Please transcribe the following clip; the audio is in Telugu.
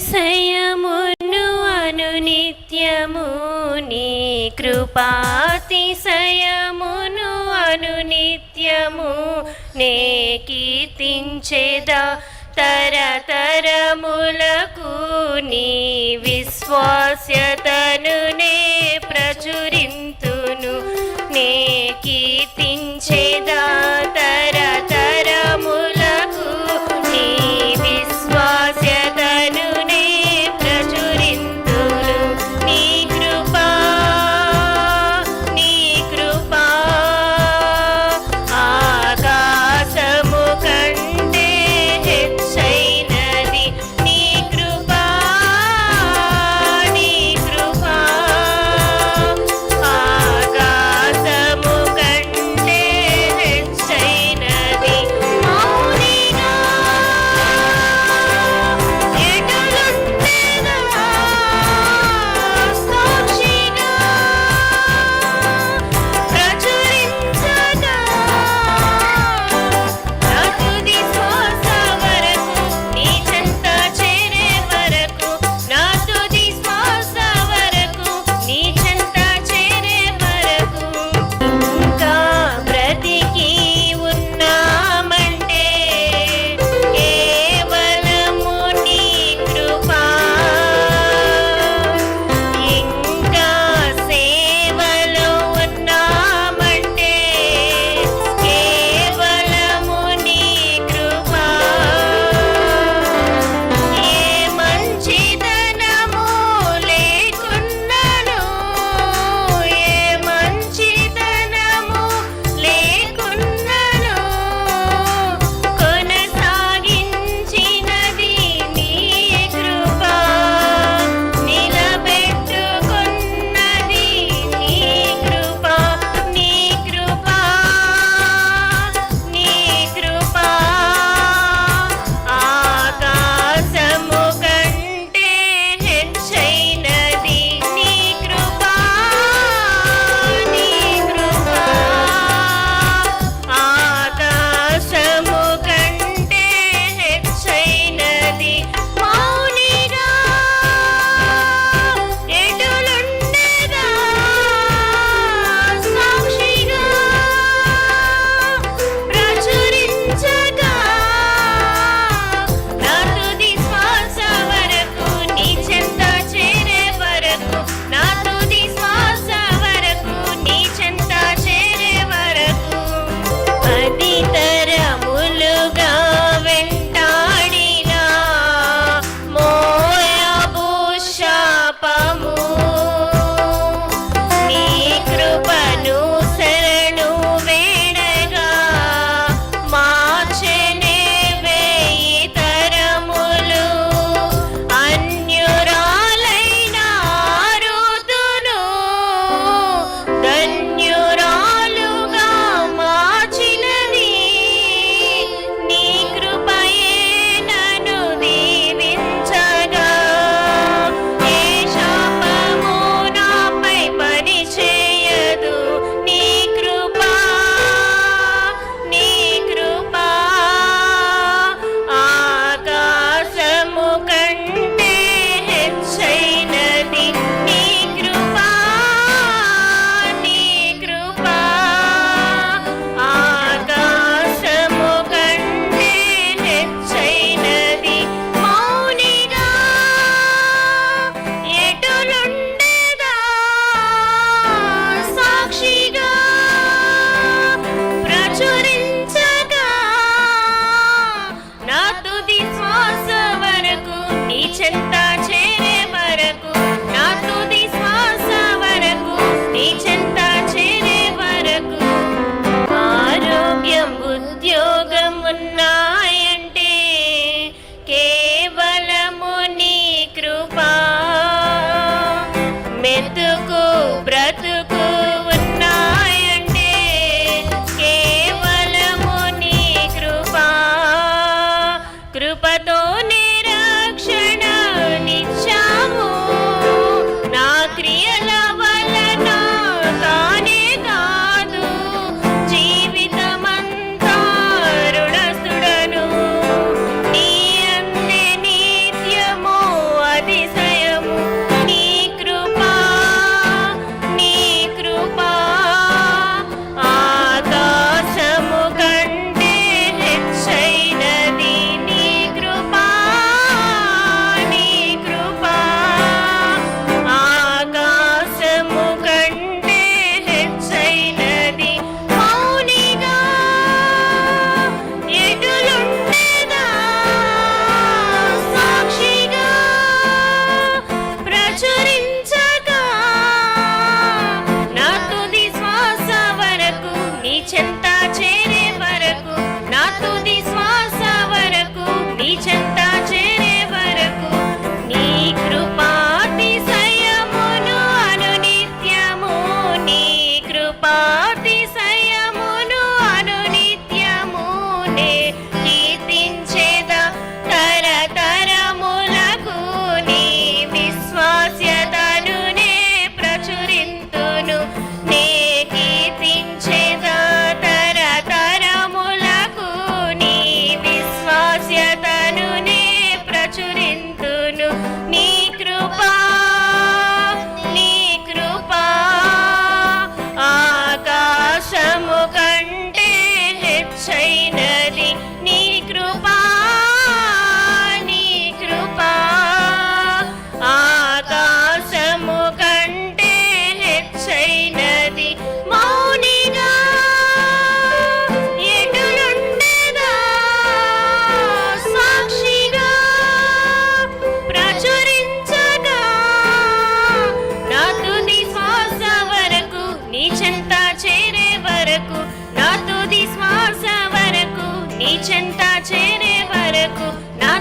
కృపాతిశయమును అనునిత్యము నీ కృపాతిశయమును అనునిత్యము నే కీర్తించెదా తరతరములకు నీ విశ్వాస్యతను నే ప్రచురింతును నే కీర్తించెదా తరతరములకు నీ విశ్వాస్యతను నే ప్రచురింతును నీ కృపా ఆకాశము కంటే హెచ్చైనది నీ కృపా ఆకాశము కంటే చెంత చేరే వరకు, నా తుది శ్వాస వరకు, నీ చెంత చేరే వరకు, నీ కృపాతిశయమును అనునిత్యము, నీ కృపాతిశయమును అనునిత్యము నే కీర్తించేదా తరతరములకు, నీ విశ్వాస్యతను నే ప్రచురింతును, నే కీర్తించేదా తరతరములకు, నీ విశ్వాస్యతను నే ప్రచురింతును. నీ కృపా నీ కృపా ఆకాశము కంటే హెచ్చైనది, నీ కృపా నీ కృపా ఆకాశము కంటే హెచ్చైనది. మౌనిగా ఎటులుండెదా, సాక్షిగా ప్రచురించగా, నా తుది శ్వాస వరకు, నీ చెంత చేరే వరకు, నా తుది శ్వాస వరకు, నీ చెంత చేరే వరకు, నా